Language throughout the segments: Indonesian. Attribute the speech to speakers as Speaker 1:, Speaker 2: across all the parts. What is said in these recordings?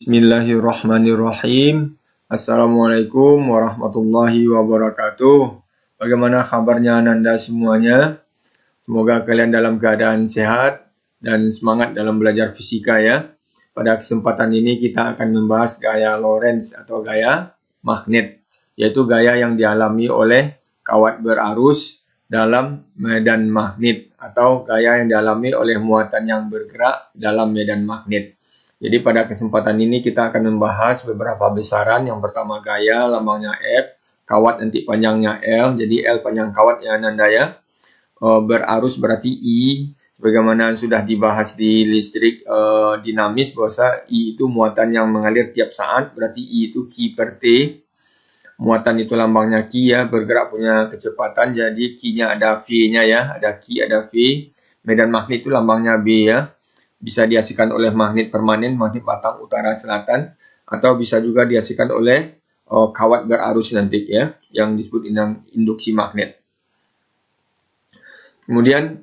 Speaker 1: Bismillahirrahmanirrahim. Assalamualaikum warahmatullahi wabarakatuh. Bagaimana kabarnya Anda semuanya? Semoga kalian dalam keadaan sehat dan semangat dalam belajar fisika ya. Pada kesempatan ini kita akan membahas gaya Lorentz atau gaya magnet, yaitu gaya yang dialami oleh kawat berarus dalam medan magnet atau gaya yang dialami oleh muatan yang bergerak dalam medan magnet. Jadi pada kesempatan ini kita akan membahas beberapa besaran. Yang pertama gaya, lambangnya F, kawat nanti panjangnya L, jadi L panjang kawat ya Nanda ya. Berarus berarti I, sebagaimana sudah dibahas di listrik dinamis, bahwa I itu muatan yang mengalir tiap saat, berarti I itu Q per T. Muatan itu lambangnya Q ya, bergerak punya kecepatan, jadi Q-nya ada V-nya ya, ada Q, ada V. Medan magnet itu lambangnya B ya. Bisa dihasilkan oleh magnet permanen, magnet batang utara selatan, atau bisa juga dihasilkan oleh kawat berarus nanti ya, yang disebut induksi magnet. Kemudian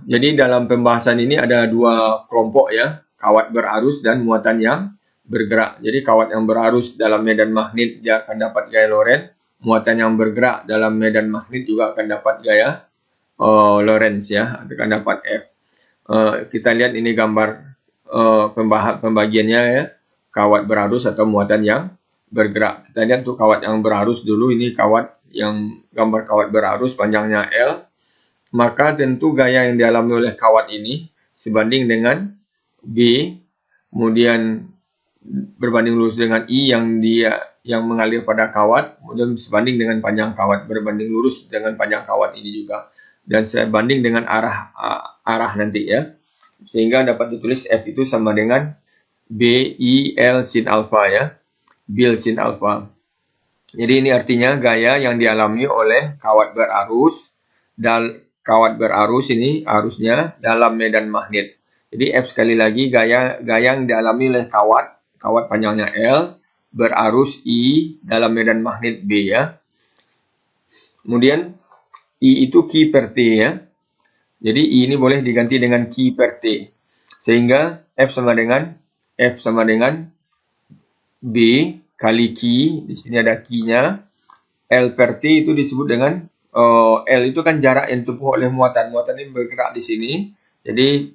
Speaker 1: jadi dalam pembahasan ini ada dua kelompok ya, kawat berarus dan muatan yang bergerak. Jadi kawat yang berarus dalam medan magnet dia akan dapat gaya Lorentz, muatan yang bergerak dalam medan magnet juga akan dapat gaya Lorentz ya, akan dapat F. Kita lihat ini gambar pembagiannya ya, kawat berarus atau muatan yang bergerak. Kita lihat untuk kawat yang berarus dulu, ini kawat yang gambar kawat berarus panjangnya L, maka tentu gaya yang dialami oleh kawat ini sebanding dengan B, kemudian berbanding lurus dengan I yang mengalir pada kawat, kemudian sebanding dengan panjang kawat, berbanding lurus dengan panjang kawat ini juga. Dan saya banding dengan arah nanti ya, sehingga dapat ditulis F itu sama dengan BIL sin alpha ya, bil sin alpha. Jadi ini artinya gaya yang dialami oleh kawat berarus, dan kawat berarus ini arusnya dalam medan magnet. Jadi F sekali lagi gaya yang dialami oleh kawat panjangnya L, berarus I dalam medan magnet B ya. Kemudian I itu Q per T ya. Jadi I ini boleh diganti dengan Q per T. Sehingga F sama dengan B kali Q. Di sini ada Q-nya. L per T itu disebut dengan L itu kan jarak yang ditempuh oleh muatan. Muatan ini bergerak di sini. Jadi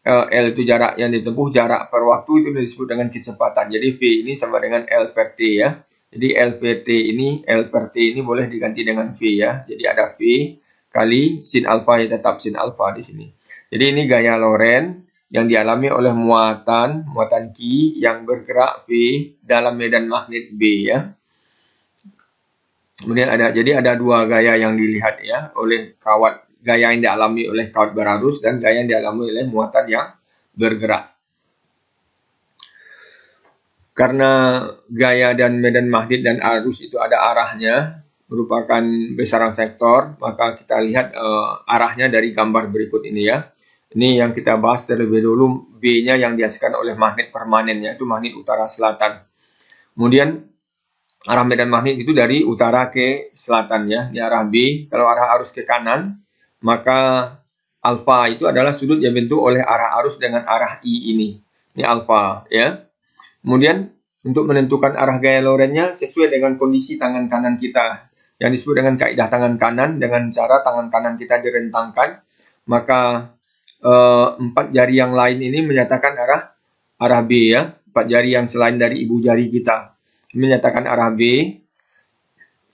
Speaker 1: L itu jarak yang ditempuh, jarak per waktu itu disebut dengan kecepatan. Jadi V ini sama dengan L per T ya. Jadi L per T ini boleh diganti dengan V ya. Jadi ada V kali sin alfa ya, tetap sin alfa di sini. Jadi ini gaya Lorentz yang dialami oleh muatan Q yang bergerak V dalam medan magnet B ya. Kemudian ada dua gaya yang dilihat ya oleh gaya yang dialami oleh kawat berarus dan gaya yang dialami oleh muatan yang bergerak. Karena gaya dan medan magnet dan arus itu ada arahnya, merupakan besaran vektor, maka kita lihat arahnya dari gambar berikut ini ya. Ini yang kita bahas terlebih dulu, B-nya yang dihasilkan oleh magnet permanen, yaitu magnet utara selatan. Kemudian arah medan magnet itu dari utara ke selatan ya, di arah B. Kalau arah arus ke kanan, maka alfa itu adalah sudut yang dibentuk oleh arah arus dengan arah I ini. Ini alfa ya. Kemudian untuk menentukan arah gaya Lorentz-nya sesuai dengan kondisi tangan kanan kita, yang disebut dengan kaidah tangan kanan, dengan cara tangan kanan kita direntangkan, maka 4 jari yang lain ini menyatakan arah B ya. 4 jari yang selain dari ibu jari kita menyatakan arah B.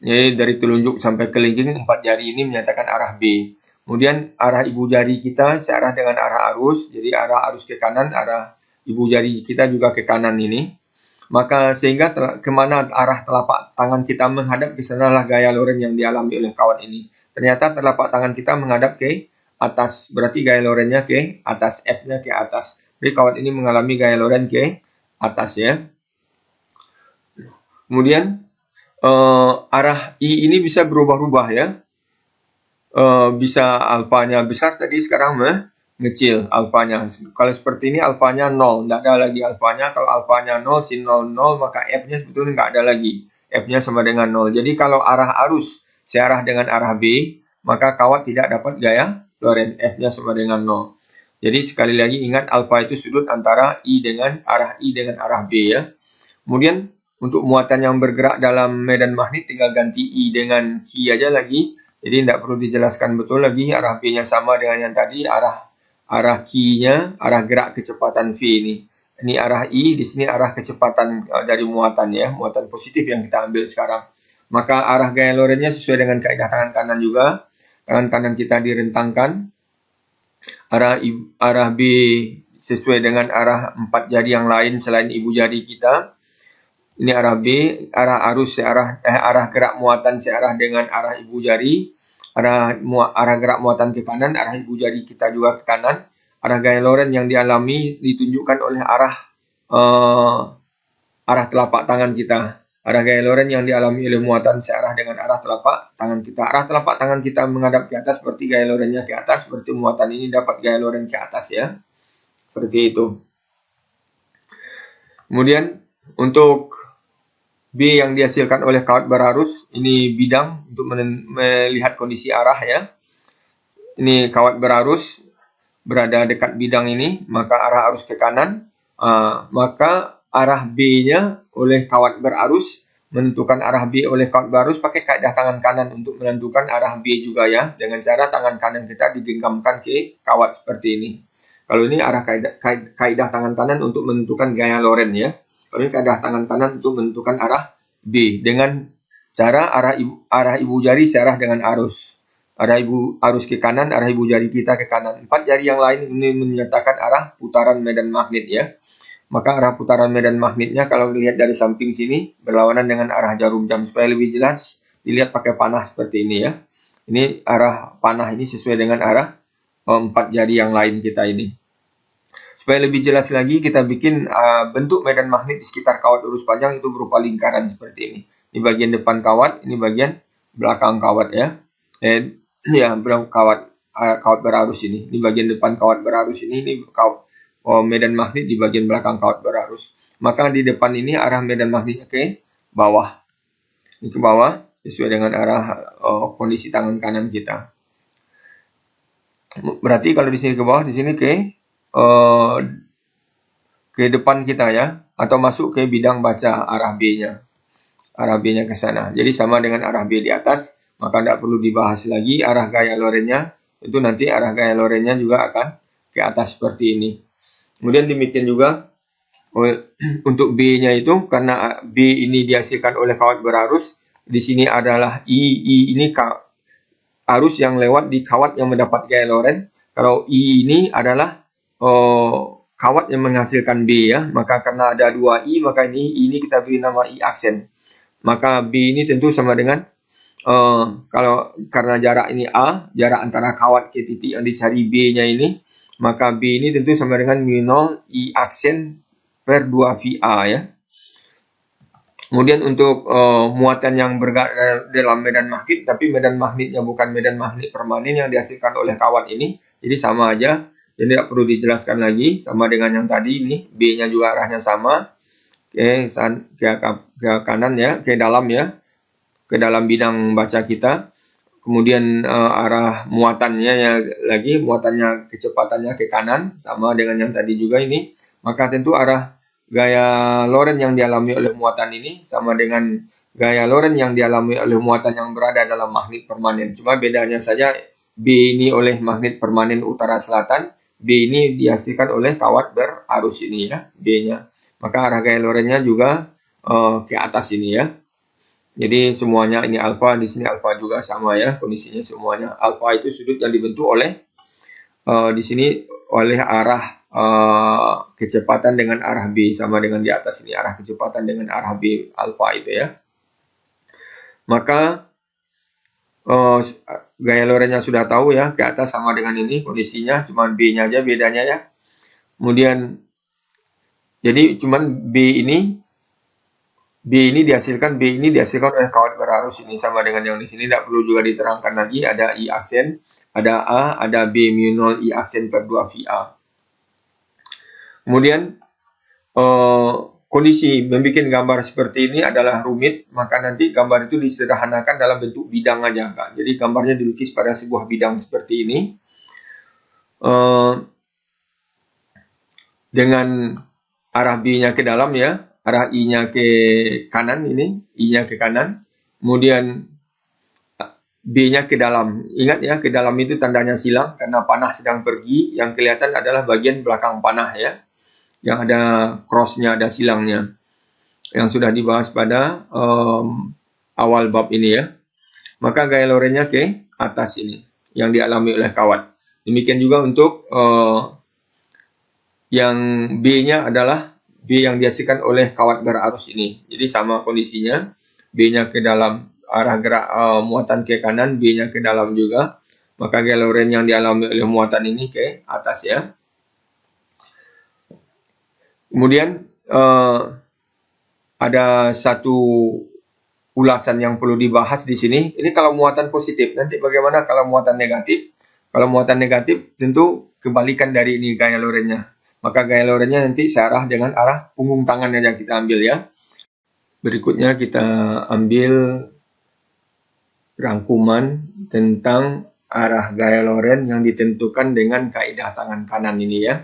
Speaker 1: Jadi dari telunjuk sampai kelingking 4 jari ini menyatakan arah B. Kemudian arah ibu jari kita searah dengan arah arus, jadi arah arus ke kanan, arah ibu jari kita juga ke kanan ini. Maka sehingga kemana arah telapak tangan kita menghadap, ke sanalah gaya Lorentz yang dialami oleh kawat ini. Ternyata telapak tangan kita menghadap ke atas, berarti gaya Lorentz-nya ke atas, F-nya ke atas. Jadi kawat ini mengalami gaya Lorentz ke atas ya. Kemudian arah I ini bisa berubah-ubah ya. Bisa alfanya besar tadi, sekarang mengecil alfanya. Kalau seperti ini alfanya 0, tidak ada lagi alfanya. Kalau alfanya 0, sin 0, 0, maka F-nya sebetulnya nggak ada lagi. F-nya sama dengan 0. Jadi kalau arah arus searah dengan arah B, maka kawat tidak dapat gaya Lorentz, F-nya sama dengan 0. Jadi sekali lagi ingat alfa itu sudut antara I dengan arah B ya. Kemudian untuk muatan yang bergerak dalam medan magnet tinggal ganti I dengan Q aja lagi. Jadi tidak perlu dijelaskan betul lagi, arah B-nya sama dengan yang tadi, arah Q-nya, arah gerak kecepatan V ini. Ini arah I, di sini arah kecepatan dari muatan ya, muatan positif yang kita ambil sekarang. Maka arah gaya Lorentz-nya sesuai dengan kaidah tangan kanan juga. Tangan kanan kita direntangkan. Arah B sesuai dengan arah 4 jari yang lain selain ibu jari kita. Ini arah B, arah arus arah gerak muatan searah dengan arah ibu jari. Arah gerak muatan ke kanan, arah ibu jari kita juga ke kanan. Arah gaya Lorentz yang dialami ditunjukkan oleh arah telapak tangan kita. Arah gaya Lorentz yang dialami oleh muatan searah dengan arah telapak tangan kita. Arah telapak tangan kita menghadap ke atas seperti gaya Lorentz-nya ke atas, seperti muatan ini dapat gaya Lorentz ke atas ya. Seperti itu. Kemudian untuk B yang dihasilkan oleh kawat berarus, ini bidang untuk melihat kondisi arah ya. Ini kawat berarus berada dekat bidang ini, maka arah arus ke kanan, maka arah B-nya oleh kawat berarus, menentukan arah B oleh kawat berarus pakai kaidah tangan kanan untuk menentukan arah B juga ya, dengan cara tangan kanan kita digenggamkan ke kawat seperti ini. Kalau ini arah kaidah tangan kanan untuk menentukan gaya Lorentz ya. Kalau ini kaidah tangan kanan untuk menentukan arah B dengan cara arah ibu jari searah dengan arus. Arus ke kanan, arah ibu jari kita ke kanan. 4 jari yang lain ini menyatakan arah putaran medan magnet ya. Maka arah putaran medan magnetnya kalau dilihat dari samping sini berlawanan dengan arah jarum jam. Supaya lebih jelas dilihat pakai panah seperti ini ya. Ini arah panah ini sesuai dengan arah 4 jari yang lain kita ini. Supaya lebih jelas lagi kita bikin bentuk medan magnet di sekitar kawat lurus panjang itu berupa lingkaran seperti ini. Ini bagian depan kawat, ini bagian belakang kawat ya. Kawat berarus ini. Ini bagian depan kawat berarus ini medan magnet di bagian belakang kawat berarus. Maka di depan ini arah medan magnetnya ke bawah. Ini ke bawah sesuai dengan arah kondisi tangan kanan kita. Berarti kalau di sini ke bawah, di sini ke depan kita ya, atau masuk ke bidang baca arah B-nya. Arah B-nya ke sana. Jadi sama dengan arah B di atas, maka tidak perlu dibahas lagi arah gaya Lorentz-nya. Itu nanti arah gaya Lorentz-nya juga akan ke atas seperti ini. Kemudian demikian juga untuk B-nya itu, karena B ini dihasilkan oleh kawat berarus, di sini adalah I ini arus yang lewat di kawat yang mendapat gaya Lorentz. Kalau I ini adalah kawat yang menghasilkan B ya, maka karena ada 2 I, maka ini kita beri nama I aksen. Maka B ini tentu sama dengan karena jarak ini A, jarak antara kawat ke titik yang dicari B-nya ini, maka B ini tentu sama dengan mu0 I aksen per 2 VA ya. Kemudian untuk muatan yang bergerak dalam medan magnet, tapi medan magnetnya bukan medan magnet permanen yang dihasilkan oleh kawat ini, jadi sama aja. Jadi tidak perlu dijelaskan lagi, sama dengan yang tadi ini, B-nya juga arahnya sama, ke kanan ya, ke dalam ya, ke dalam bidang baca kita. Kemudian arah muatannya ya lagi, muatannya kecepatannya ke kanan, sama dengan yang tadi juga ini. Maka tentu arah gaya Lorentz yang dialami oleh muatan ini sama dengan gaya Lorentz yang dialami oleh muatan yang berada dalam magnet permanen. Cuma bedanya saja B ini oleh magnet permanen utara selatan, B ini dihasilkan oleh kawat berarus ini ya, B-nya. Maka arah gaya Lorentz-nya juga ke atas ini ya. Jadi semuanya ini alfa, di sini alfa juga sama ya, kondisinya semuanya. Alfa itu sudut yang dibentuk oleh di sini oleh arah kecepatan dengan arah B, sama dengan di atas ini arah kecepatan dengan arah B alfa itu ya. Maka gaya Lorentz-nya sudah tahu ya, ke atas sama dengan ini kondisinya, cuma B-nya aja bedanya ya. Kemudian jadi cuman B ini dihasilkan oleh kawat berarus ini, sama dengan yang di sini, tidak perlu juga diterangkan lagi. Ada I aksen, ada A, ada B mu0 I aksen per 2 VA. Kemudian kondisi membuat gambar seperti ini adalah rumit, maka nanti gambar itu disederhanakan dalam bentuk bidang aja Kak. Jadi gambarnya dilukis pada sebuah bidang seperti ini. dengan arah B-nya ke dalam ya, arah I-nya ke kanan ini, I-nya ke kanan, kemudian B-nya ke dalam. Ingat ya, ke dalam itu tandanya silang karena panah sedang pergi, yang kelihatan adalah bagian belakang panah ya, yang ada cross-nya, ada silangnya, yang sudah dibahas pada awal bab ini ya. Maka gaya lorentnya ke atas ini, yang dialami oleh kawat. Demikian juga untuk yang B-nya adalah B yang dihasilkan oleh kawat berarus ini. Jadi sama kondisinya, B-nya ke dalam, arah gerak muatan ke kanan, B-nya ke dalam juga. Maka gaya lorent yang dialami oleh muatan ini ke atas ya. Kemudian ada satu ulasan yang perlu dibahas di sini. Ini kalau muatan positif. Nanti bagaimana kalau muatan negatif? Kalau muatan negatif tentu kebalikan dari ini gaya lorentnya. Maka gaya lorentnya nanti searah dengan arah punggung tangan yang kita ambil ya. Berikutnya kita ambil rangkuman tentang arah gaya lorent yang ditentukan dengan kaidah tangan kanan ini ya.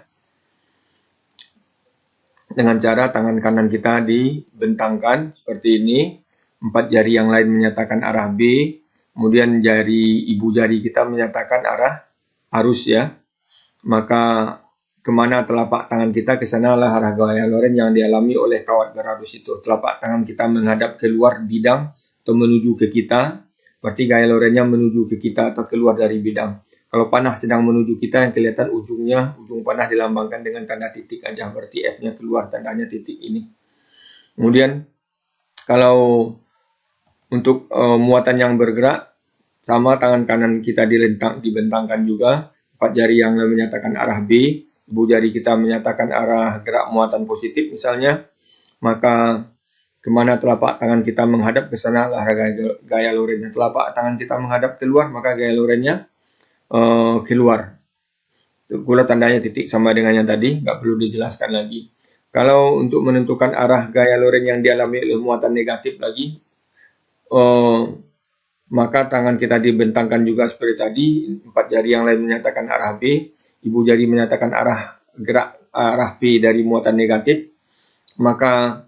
Speaker 1: Dengan cara tangan kanan kita dibentangkan seperti ini. 4 jari yang lain menyatakan arah B. Kemudian ibu jari kita menyatakan arah arus ya. Maka kemana telapak tangan kita, ke sanalah arah gaya lorent yang dialami oleh kawat berarus itu. Telapak tangan kita menghadap keluar bidang atau menuju ke kita, berarti gaya lorentnya menuju ke kita atau keluar dari bidang. Kalau panah sedang menuju kita, yang kelihatan ujung panah dilambangkan dengan tanda titik aja, berarti F-nya keluar, tandanya titik ini. Kemudian kalau untuk muatan yang bergerak, sama tangan kanan kita dibentangkan juga, 4 jari yang menyatakan arah B, ibu jari kita menyatakan arah gerak muatan positif misalnya, maka kemana telapak tangan kita menghadap, ke sana lah gaya lorentnya. Telapak tangan kita menghadap keluar, maka gaya lorentnya keluar. Pula tandanya titik sama dengan yang tadi, nggak perlu dijelaskan lagi. Kalau untuk menentukan arah gaya lorent yang dialami oleh muatan negatif lagi, maka tangan kita dibentangkan juga seperti tadi, 4 jari yang lain menyatakan arah B, ibu jari menyatakan arah P dari muatan negatif, maka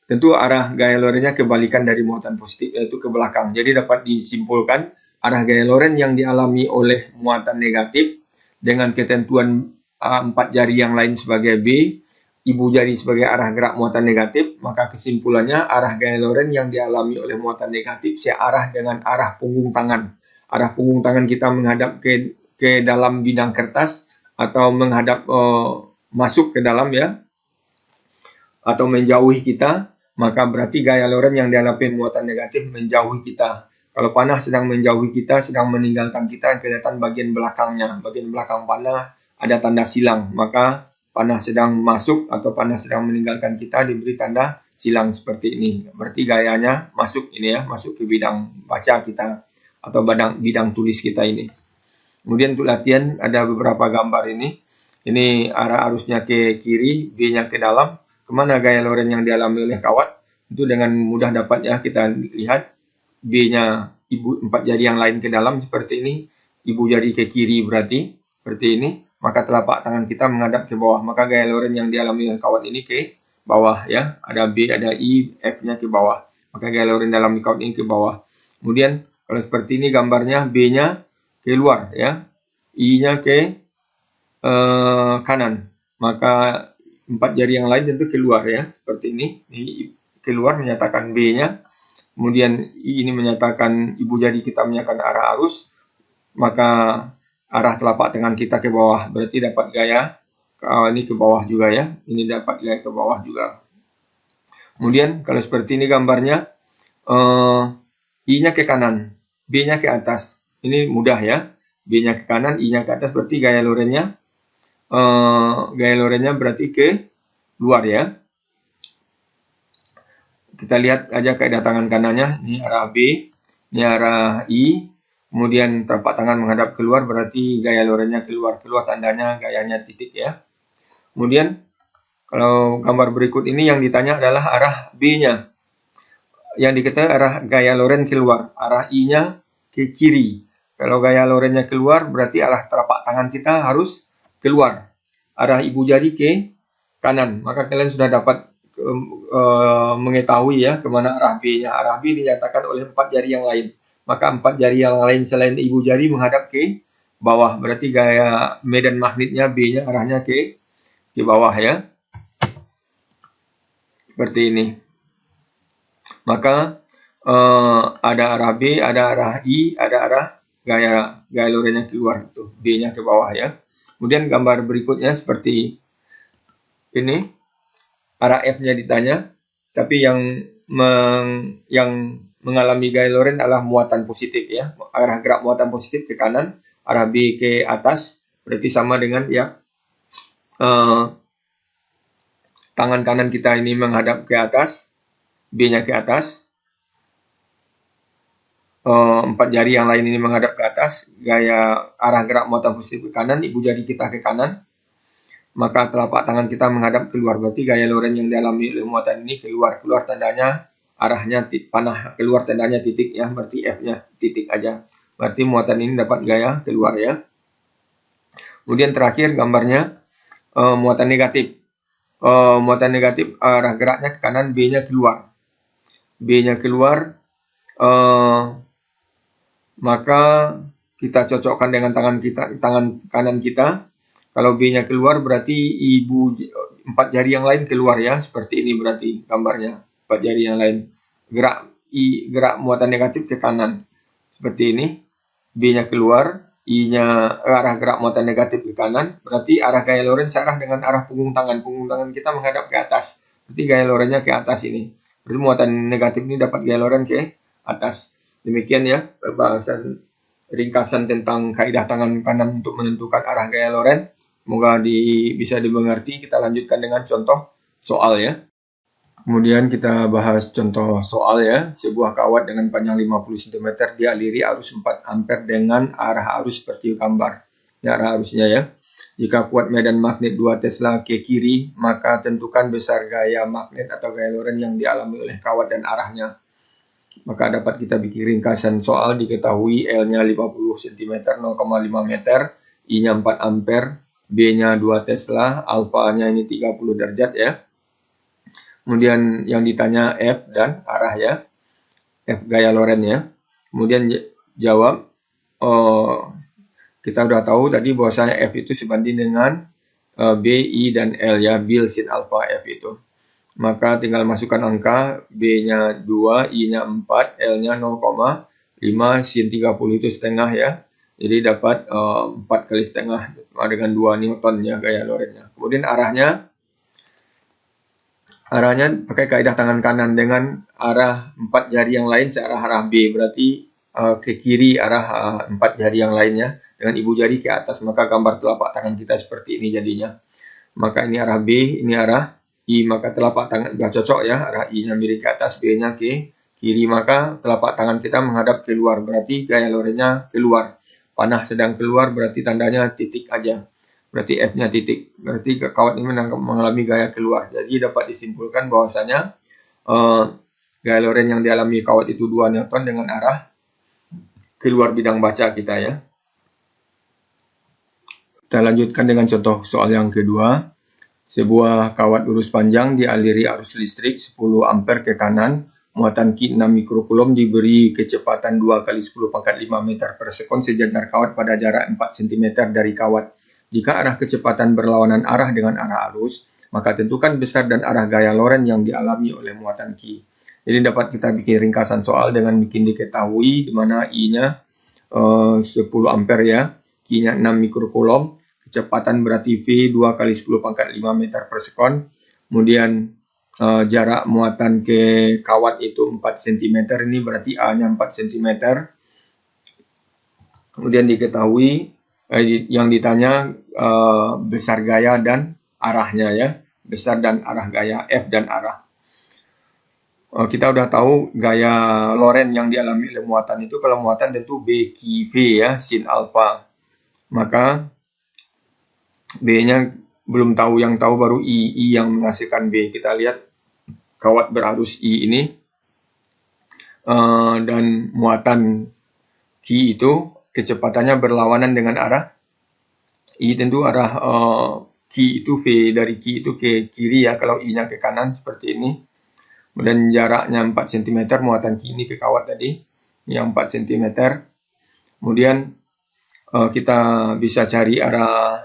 Speaker 1: tentu arah gaya lorentnya kebalikan dari muatan positif, yaitu ke belakang. Jadi dapat disimpulkan arah gaya lorent yang dialami oleh muatan negatif dengan ketentuan 4 jari yang lain sebagai B, ibu jari sebagai arah gerak muatan negatif, maka kesimpulannya arah gaya lorent yang dialami oleh muatan negatif searah dengan arah punggung tangan. Arah punggung tangan kita menghadap ke dalam bidang kertas atau menghadap masuk ke dalam ya, atau menjauhi kita, maka berarti gaya lorent yang dialami muatan negatif menjauhi kita. Kalau panah sedang menjauhi kita, sedang meninggalkan kita, kelihatan bagian belakangnya, bagian belakang panah ada tanda silang, maka panah sedang masuk atau panah sedang meninggalkan kita diberi tanda silang seperti ini. Berarti gayanya masuk ini ya, masuk ke bidang baca kita atau bidang tulis kita ini. Kemudian untuk latihan ada beberapa gambar ini. Ini arah arusnya ke kiri, B-nya ke dalam. Kemana gaya lorent yang dialami oleh kawat? Itu dengan mudah dapat ya kita lihat. B-nya 4 jari yang lain ke dalam seperti ini. Ibu jari ke kiri berarti seperti ini. Maka telapak tangan kita menghadap ke bawah. Maka gaya lorent yang dialami oleh kawat ini ke bawah ya. Ada B, ada I, F-nya ke bawah. Maka gaya lorent dalam kawat ini ke bawah. Kemudian kalau seperti ini gambarnya, B-nya keluar ya. I-nya ke kanan. Maka 4 jari yang lain tentu keluar ya. Seperti ini. Ini keluar menyatakan B-nya. Kemudian ini menyatakan ibu jari kita menyatakan arah arus. Maka arah telapak tangan kita ke bawah, berarti dapat gaya ini ke bawah juga ya, ini dapat gaya ke bawah juga. Kemudian kalau seperti ini gambarnya, I-nya ke kanan, B-nya ke atas, ini mudah ya, B-nya ke kanan, I-nya ke atas, berarti gaya lorentnya berarti ke luar ya. Kita lihat aja kaidah tangan kanannya, ini arah B, ini arah I. Kemudian telapak tangan menghadap keluar, berarti gaya lorentnya keluar. Keluar tandanya gayanya titik ya. Kemudian kalau gambar berikut ini yang ditanya adalah arah B-nya. Yang diketahui arah gaya lorent keluar. Arah I-nya ke kiri. Kalau gaya lorentnya keluar, berarti arah telapak tangan kita harus keluar. Arah ibu jari ke kanan. Maka kalian sudah dapat mengetahui ya kemana arah B-nya. Arah B dinyatakan oleh 4 jari yang lain. Maka 4 jari yang lain selain ibu jari menghadap ke bawah. Berarti gaya medan magnetnya B-nya arahnya ke bawah ya. Seperti ini. Maka ada arah B, ada arah I, ada arah gaya lorennya keluar, tuh B-nya ke bawah ya. Kemudian gambar berikutnya seperti ini, arah F-nya ditanya, tapi yang mengalami gaya loren adalah muatan positif ya. Arah gerak muatan positif ke kanan, arah B ke atas, berarti sama dengan ya tangan kanan kita ini menghadap ke atas, B-nya ke atas, 4 jari yang lain ini menghadap ke atas, gaya arah gerak muatan positif ke kanan, ibu jari kita ke kanan, maka telapak tangan kita menghadap keluar. Berarti gaya loren yang dialami oleh muatan ini keluar tandanya arahnya panah, keluar tandanya titik ya, berarti F-nya titik aja. Berarti muatan ini dapat gaya keluar ya. Kemudian terakhir gambarnya muatan negatif. Muatan negatif arah geraknya ke kanan, B-nya keluar. B-nya keluar, maka kita cocokkan dengan tangan kanan kita. Kalau B-nya keluar berarti 4 jari yang lain keluar ya. Seperti ini berarti gambarnya. 4 jari yang lain. Gerak muatan negatif ke kanan. Seperti ini. B-nya keluar. I-nya arah gerak muatan negatif ke kanan. Berarti arah gaya loren searah dengan arah punggung tangan. Punggung tangan kita menghadap ke atas. Berarti gaya lorennya ke atas ini. Berarti muatan negatif ini dapat gaya loren ke atas. Demikian ya pembahasan ringkasan tentang kaidah tangan kanan untuk menentukan arah gaya loren. Semoga bisa dimengerti. Kita lanjutkan dengan contoh soal ya. Kemudian kita bahas contoh soal ya. Sebuah kawat dengan panjang 50 cm dialiri arus 4 ampere dengan arah arus seperti gambar. Ini arah arusnya ya. Jika kuat medan magnet 2 Tesla ke kiri, maka tentukan besar gaya magnet atau gaya loren yang dialami oleh kawat dan arahnya. Maka dapat kita bikin ringkasan soal. Diketahui L-nya 50 cm 0,5 meter, I-nya 4 ampere, B-nya 2 Tesla, alfa-nya ini 30 derajat ya. Kemudian yang ditanya F dan arah ya. F gaya lorennya. Kemudian jawab, kita udah tahu tadi bahwasanya F itu sebanding dengan B, I, dan L ya, bil sin alfa F itu. Maka tinggal masukkan angka, B-nya 2, I-nya 4, L-nya 0,5, sin 30 itu setengah ya. Jadi dapat 4 kali setengah dengan 2 Newton ya gaya lorennya. Kemudian arahnya pakai kaidah tangan kanan dengan arah 4 jari yang lain searah arah B. Berarti ke kiri arah 4 jari yang lainnya dengan ibu jari ke atas. Maka gambar telapak tangan kita seperti ini jadinya. Maka ini arah B, ini arah I, maka telapak tangan sudah cocok ya, arah I-nya miring ke atas, B-nya ke kiri, maka telapak tangan kita menghadap keluar, berarti gaya lorennya keluar. Panah sedang keluar berarti tandanya titik aja, berarti F-nya titik, berarti kawat ini mengalami gaya keluar. Jadi dapat disimpulkan bahwasanya gaya loren yang dialami kawat itu 2 Newton dengan arah keluar bidang baca kita ya. Kita lanjutkan dengan contoh soal yang kedua. Sebuah kawat lurus panjang dialiri arus listrik 10 ampere ke kanan, muatan Q 6 mikrokulom, diberi kecepatan 2 kali 10 pangkat 5 meter per sekon, sejajar kawat pada jarak 4 cm dari kawat. Jika arah kecepatan berlawanan arah dengan arah arus, maka tentukan besar dan arah gaya loren yang dialami oleh muatan Q. Jadi dapat kita bikin ringkasan soal dengan bikin diketahui di mana I-nya 10 ampere ya, Q-nya 6 mikrokulom. Kecepatan berarti V 2 kali 10 pangkat 5 meter per sekon. Kemudian jarak muatan ke kawat itu 4 cm. Ini berarti A-nya 4 cm. Kemudian diketahui yang ditanya besar gaya dan arahnya ya. Besar dan arah gaya, F dan arah. Kita udah tahu gaya loren yang dialami oleh muatan itu. Kalau muatan tentu B, Q, V ya, sin alfa. Maka B-nya belum tahu, yang tahu baru I yang menghasilkan B. Kita lihat kawat berarus I ini dan muatan Q itu kecepatannya berlawanan dengan arah I, tentu arah Q Q itu V dari Q itu ke kiri ya, kalau I-nya ke kanan seperti ini. Kemudian jaraknya 4 cm, muatan Q ini ke kawat tadi, yang 4 cm. Kemudian kita bisa cari arah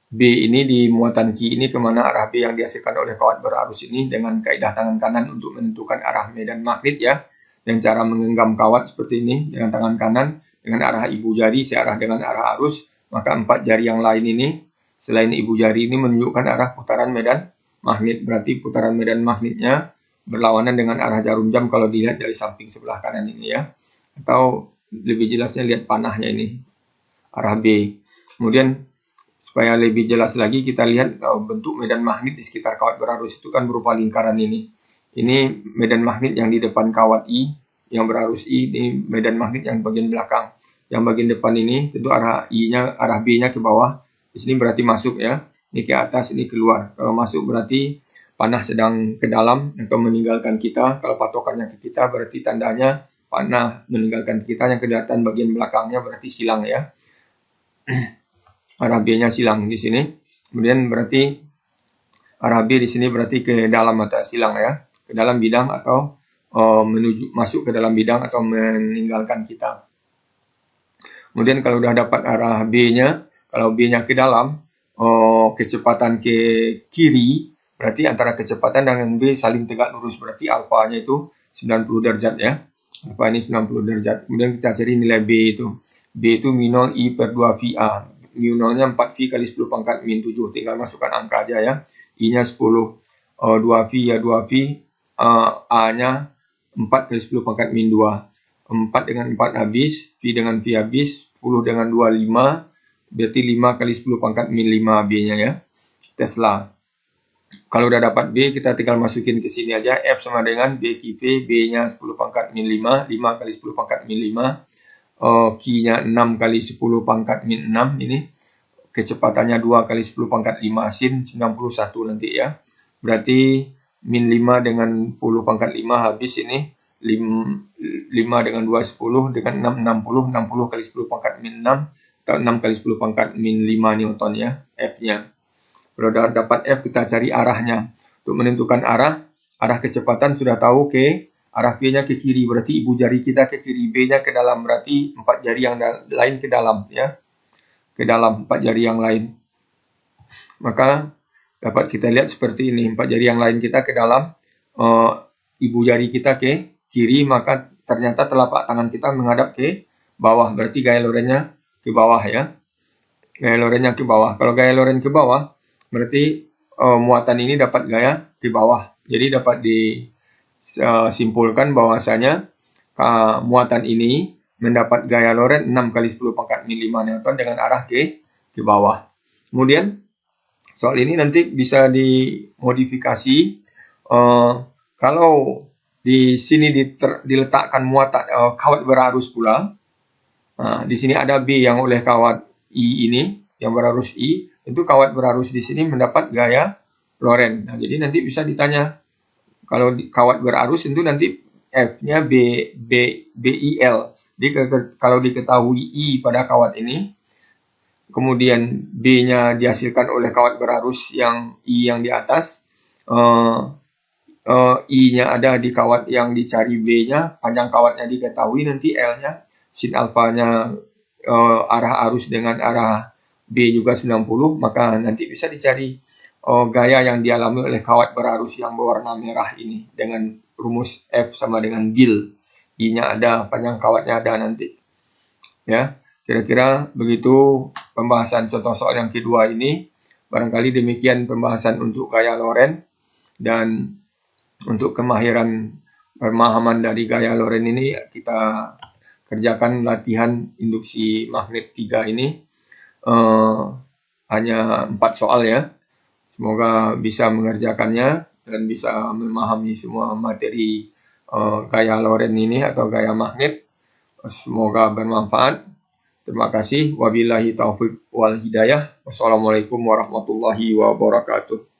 Speaker 1: B ini di muatan Q ini kemana arah B yang dihasilkan oleh kawat berarus ini dengan kaidah tangan kanan untuk menentukan arah medan magnet ya. Dan cara menggenggam kawat seperti ini dengan tangan kanan dengan arah ibu jari searah dengan arah arus, maka 4 jari yang lain ini selain ibu jari ini menunjukkan arah putaran medan magnet. Berarti putaran medan magnetnya berlawanan dengan arah jarum jam kalau dilihat dari samping sebelah kanan ini ya. Atau lebih jelasnya lihat panahnya ini, arah B. Kemudian supaya lebih jelas lagi kita lihat bentuk medan magnet di sekitar kawat berarus itu kan berupa lingkaran ini. Ini medan magnet yang di depan kawat I, yang berarus I, ini medan magnet yang bagian belakang. Yang bagian depan ini tentu arah I-nya, arah B-nya ke bawah. Di sini berarti masuk ya. Ini ke atas, ini keluar. Kalau masuk berarti panah sedang ke dalam atau meninggalkan kita. Kalau patokannya ke kita berarti tandanya panah meninggalkan kita. Yang kelihatan bagian belakangnya berarti silang ya. Arah B-nya silang di sini. Kemudian berarti arah B di sini berarti ke dalam atau silang ya. Ke dalam bidang atau menuju masuk ke dalam bidang atau meninggalkan kita. Kemudian kalau udah dapat arah B-nya, kalau B-nya ke dalam, kecepatan ke kiri, berarti antara kecepatan dengan B saling tegak lurus. Berarti alfanya itu 90 derajat ya. Alfa ini 90 derajat. Kemudian kita cari nilai B itu. B itu mu0 I per 2 VA. Mu0-nya 4V kali 10 pangkat min 7. Tinggal masukkan angka aja ya. I-nya 10. 2V ya 2V. A-nya 4 kali 10 pangkat min 2. 4 dengan 4 habis, V dengan V habis, 10 dengan 2, 5, berarti 5 kali 10 pangkat min 5 B-nya ya, Tesla. Kalau udah dapat B, kita tinggal masukin ke sini aja, F sama dengan B V, B-nya 10 pangkat min 5, 5 kali 10 pangkat min 5, Q-nya 6 kali 10 pangkat min 6, ini kecepatannya 2 kali 10 pangkat 5 sin, 91 nanti ya. Berarti min 5 dengan 10 pangkat 5 habis ini, 5 dengan 2, 10, dengan 6, 60, 60 kali 10 pangkat min 6, atau 6 kali 10 pangkat min 5 Newton ya, F-nya. Kalau sudah dapat F, kita cari arahnya. Untuk menentukan arah kecepatan sudah tahu ke arah B-nya ke kiri, berarti ibu jari kita ke kiri, B-nya ke dalam, berarti 4 jari yang lain ke dalam ya. Ke dalam 4 jari yang lain. Maka dapat kita lihat seperti ini, 4 jari yang lain kita ke dalam, ibu jari kita ke kiri, maka ternyata telapak tangan kita menghadap ke bawah, berarti gaya lorennya ke bawah ya. Gaya lorennya ke bawah. Kalau gaya loren ke bawah, berarti muatan ini dapat gaya ke bawah. Jadi dapat disimpulkan bahwasanya muatan ini mendapat gaya loren 6 kali 10 pangkat min 5 Newton dengan arah ke bawah. Kemudian soal ini nanti bisa dimodifikasi kalau di sini diletakkan muatan kawat berarus pula. Nah, di sini ada B yang oleh kawat I ini, yang berarus I, tentu kawat berarus di sini mendapat gaya loren. Nah, jadi nanti bisa ditanya, kalau kawat berarus tentu nanti F-nya BIL. Jadi kalau diketahui I pada kawat ini, kemudian B-nya dihasilkan oleh kawat berarus yang I yang di atas, I-nya ada di kawat yang dicari B-nya, panjang kawatnya diketahui, nanti L-nya, sin alfanya arah arus dengan arah B juga 90, maka nanti bisa dicari gaya yang dialami oleh kawat berarus yang berwarna merah ini dengan rumus F sama dengan GIL. I-nya ada, panjang kawatnya ada nanti. Ya, kira-kira begitu pembahasan contoh soal yang kedua ini. Barangkali demikian pembahasan untuk gaya loren, dan untuk kemahiran pemahaman dari gaya loren ini kita kerjakan latihan induksi magnet 3 ini hanya 4 soal ya. Semoga bisa mengerjakannya dan bisa memahami semua materi gaya loren ini atau gaya magnet. Semoga bermanfaat. Terima kasih. Wabillahi taufiq wal hidayah. Wassalamualaikum warahmatullahi wabarakatuh.